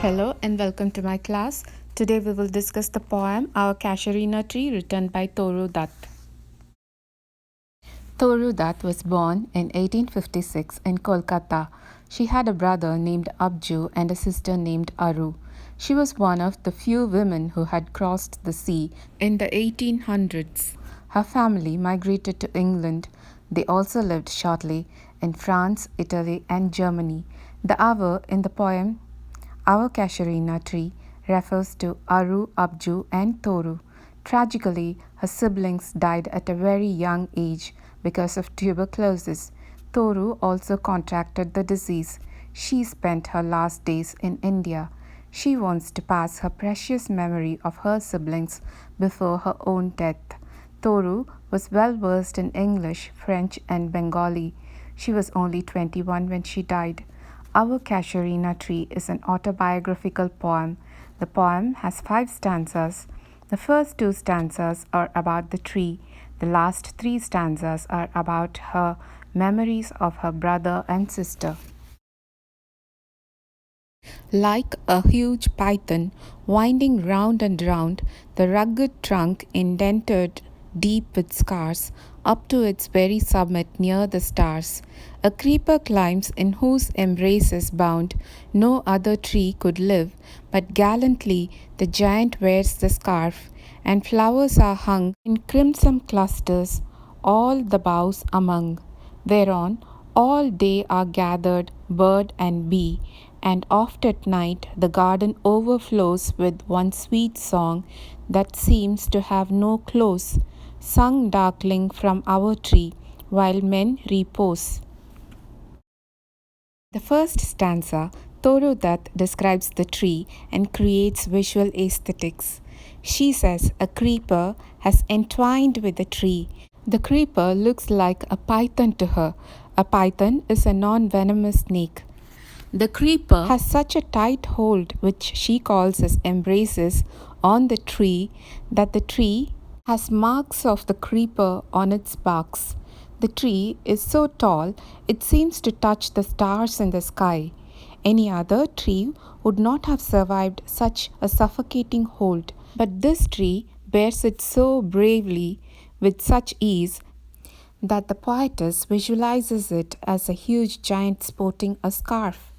Hello and welcome to my class. Today we will discuss the poem Our Casuarina Tree written by Toru Dutt. Toru Dutt was born in 1856 in Kolkata. She had a brother named Abju and a sister named Aru. She was one of the few women who had crossed the sea in the 1800s. Her family migrated to England. They also lived shortly in France, Italy, and Germany. The hour in the poem Our Casuarina Tree refers to Aru, Abju, and Toru. Tragically, her siblings died at a very young age because of tuberculosis. Toru also contracted the disease. She spent her last days in India. She wants to pass her precious memory of her siblings before her own death. Toru was well versed in English, French, and Bengali. She was only 21 when she died. Our Casuarina Tree is an autobiographical poem. The poem has 5 stanzas. The first 2 stanzas are about the tree. The last 3 stanzas are about her memories of her brother and sister. Like a huge python winding round and round, the rugged trunk indented deep with scars, up to its very summit near the stars. A creeper climbs in whose embraces bound no other tree could live, but gallantly the giant wears the scarf, and flowers are hung in crimson clusters, all the boughs among, whereon all day are gathered bird and bee, and oft at night the garden overflows with one sweet song that seems to have no close, sung darkling from our tree, while men repose. The first stanza, Toru Dutt describes the tree and creates visual aesthetics. She says a creeper has entwined with the tree. The creeper looks like a python to her. A python is a non-venomous snake. The creeper has such a tight hold, which she calls as embraces, on the tree that the tree has marks of the creeper on its barks. The tree is so tall it seems to touch the stars in the sky. Any other tree would not have survived such a suffocating hold, but this tree bears it so bravely, with such ease, that the poetess visualizes it as a huge giant sporting a scarf.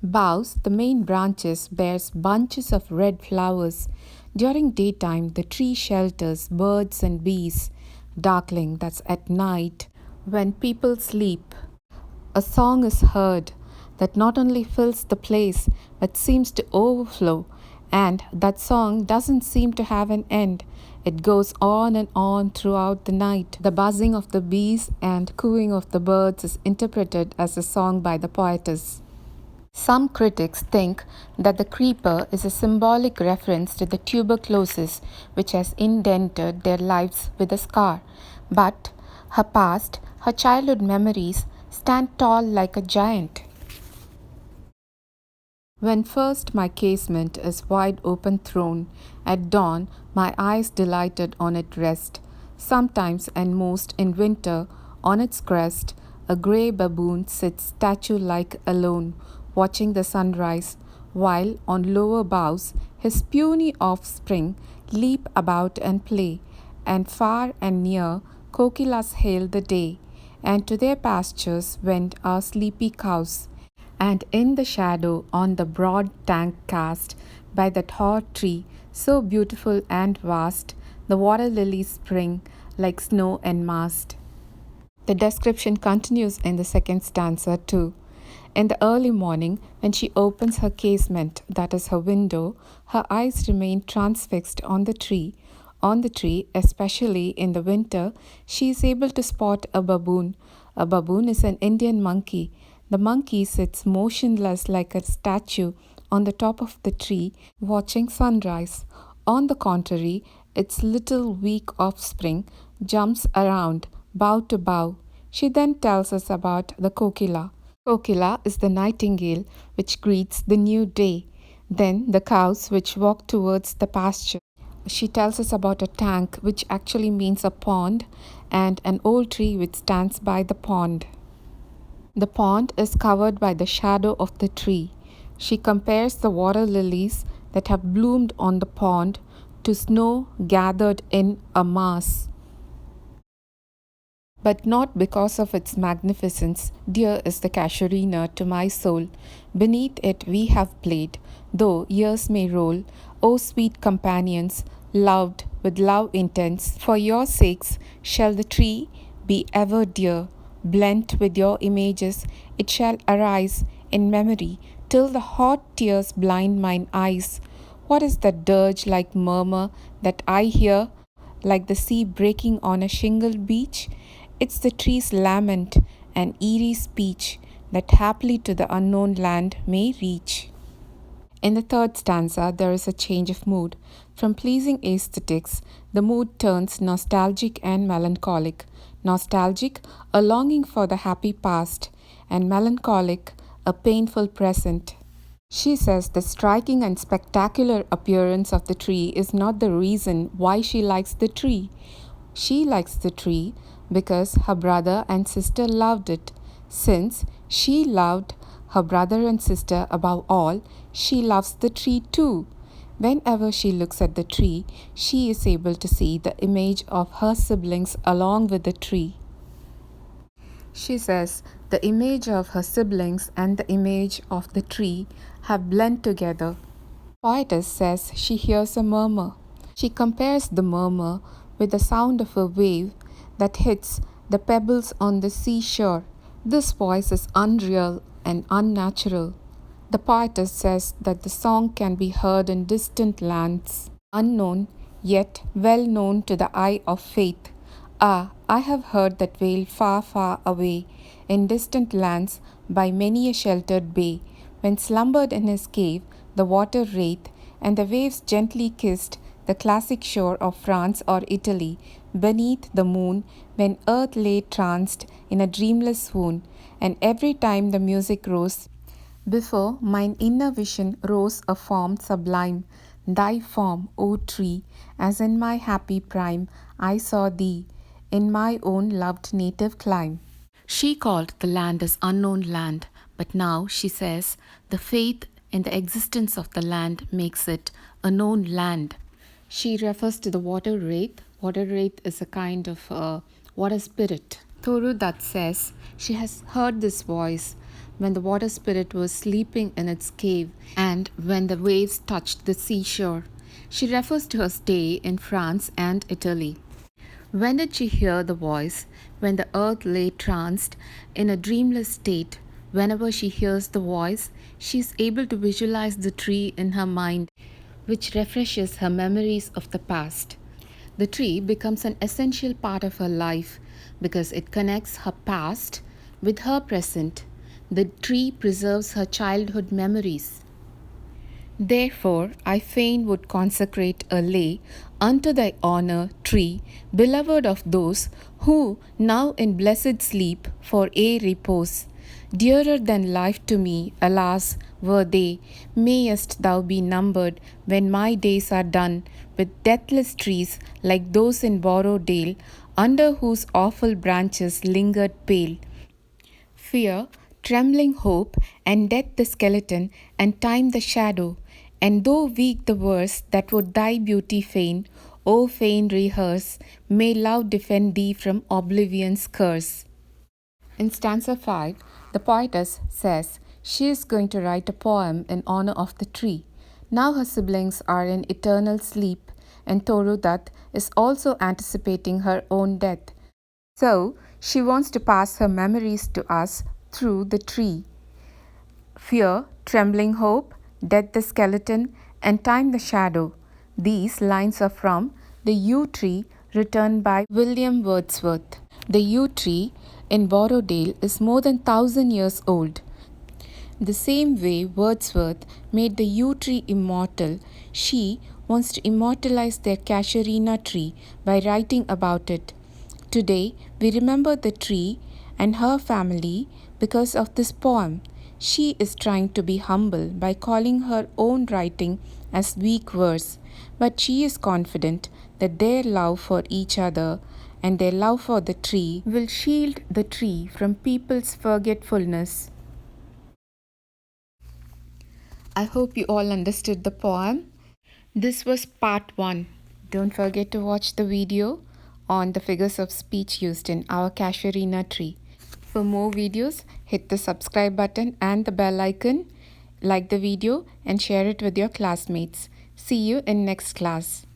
Boughs, the main branches, bears bunches of red flowers. During daytime, the tree shelters birds and bees. Darkling, that's at night, when people sleep. A song is heard that not only fills the place but seems to overflow, and that song doesn't seem to have an end. It goes on and on throughout the night. The buzzing of the bees and cooing of the birds is interpreted as a song by the poetess. Some critics think that the creeper is a symbolic reference to the tuberculosis which has indented their lives with a scar. But her past, her childhood memories, stand tall like a giant. When first my casement is wide open thrown, at dawn my eyes delighted on it rest. Sometimes and most in winter, on its crest, a grey baboon sits statue-like alone, watching the sunrise, while on lower boughs his puny offspring leap about and play, and far and near kokilas hail the day, and to their pastures went our sleepy cows. And in the shadow on the broad tank cast by that tall tree, so beautiful and vast, the water lilies spring like snow and mast. The description continues in the second stanza too. In the early morning, when she opens her casement, that is her window, her eyes remain transfixed on the tree. On the tree, especially in the winter, she is able to spot a baboon. A baboon is an Indian monkey. The monkey sits motionless like a statue on the top of the tree, watching sunrise. On the contrary, its little weak offspring jumps around, bough to bough. She then tells us about the kokila. Kokila is the nightingale which greets the new day. Then the cows which walk towards the pasture. She tells us about a tank, which actually means a pond, and an old tree which stands by the pond. The pond is covered by the shadow of the tree. She compares the water lilies that have bloomed on the pond to snow gathered in a mass. But not because of its magnificence, dear is the Casuarina to my soul. Beneath it we have played, though years may roll. O sweet companions, loved with love intense, for your sakes shall the tree be ever dear. Blent with your images, it shall arise in memory, till the hot tears blind mine eyes. What is that dirge like murmur that I hear, like the sea breaking on a shingled beach? It's the tree's lament, an eerie speech that haply to the unknown land may reach. In the third stanza, there is a change of mood. From pleasing aesthetics, the mood turns nostalgic and melancholic. Nostalgic, a longing for the happy past, and melancholic, a painful present. She says the striking and spectacular appearance of the tree is not the reason why she likes the tree. She likes the tree because her brother and sister loved it. Since she loved her brother and sister above all, she loves the tree too. Whenever she looks at the tree, she is able to see the image of her siblings along with the tree. She says the image of her siblings and the image of the tree have blended together. Poetess says she hears a murmur. She compares the murmur with the sound of a wave that hits the pebbles on the seashore. This voice is unreal and unnatural. The poetess says that the song can be heard in distant lands, unknown yet well known to the eye of faith. Ah, I have heard that wail far, far away, in distant lands by many a sheltered bay, when slumbered in his cave the water wraith, and the waves gently kissed the classic shore of France or Italy, beneath the moon, when earth lay tranced in a dreamless swoon, and every time the music rose, before mine inner vision rose a form sublime, thy form, O tree, as in my happy prime I saw thee, in my own loved native clime. She called the land as unknown land, but now she says the faith in the existence of the land makes it a known land. She refers to the water wraith. Water wraith is a kind of water spirit. Toru Dutt says she has heard this voice when the water spirit was sleeping in its cave and when the waves touched the seashore. She refers to her stay in France and Italy. When did she hear the voice? When the earth lay tranced in a dreamless state. Whenever she hears the voice, she is able to visualize the tree in her mind, which refreshes her memories of the past. The tree becomes an essential part of her life because it connects her past with her present. The tree preserves her childhood memories. Therefore, I fain would consecrate a lay unto thy honour, tree, beloved of those who now in blessed sleep for aye repose. Dearer than life to me, alas, were they. Mayest thou be numbered when my days are done with deathless trees like those in Borrowdale, under whose awful branches lingered pale fear, trembling hope, and death the skeleton, and time the shadow. And though weak the verse that would thy beauty fain, O fain rehearse, may love defend thee from oblivion's curse. In stanza 5, the poetess says she is going to write a poem in honor of the tree. Now her siblings are in eternal sleep, and Toru Dutt is also anticipating her own death. So, she wants to pass her memories to us through the tree. Fear, trembling hope, death the skeleton, and time the shadow. These lines are from The Yew Tree, written by William Wordsworth. The yew tree in Borrowdale is more than 1,000 years old. The same way Wordsworth made the yew tree immortal, she wants to immortalize their Casuarina tree by writing about it. Today, we remember the tree and her family because of this poem. She is trying to be humble by calling her own writing as weak verse, but she is confident that their love for each other and their love for the tree will shield the tree from people's forgetfulness. I hope you all understood the poem. This was part 1. Don't forget to watch the video on the figures of speech used in our Casuarina Tree. For more videos, hit the subscribe button and the bell icon, like the video and share it with your classmates. See you in next class.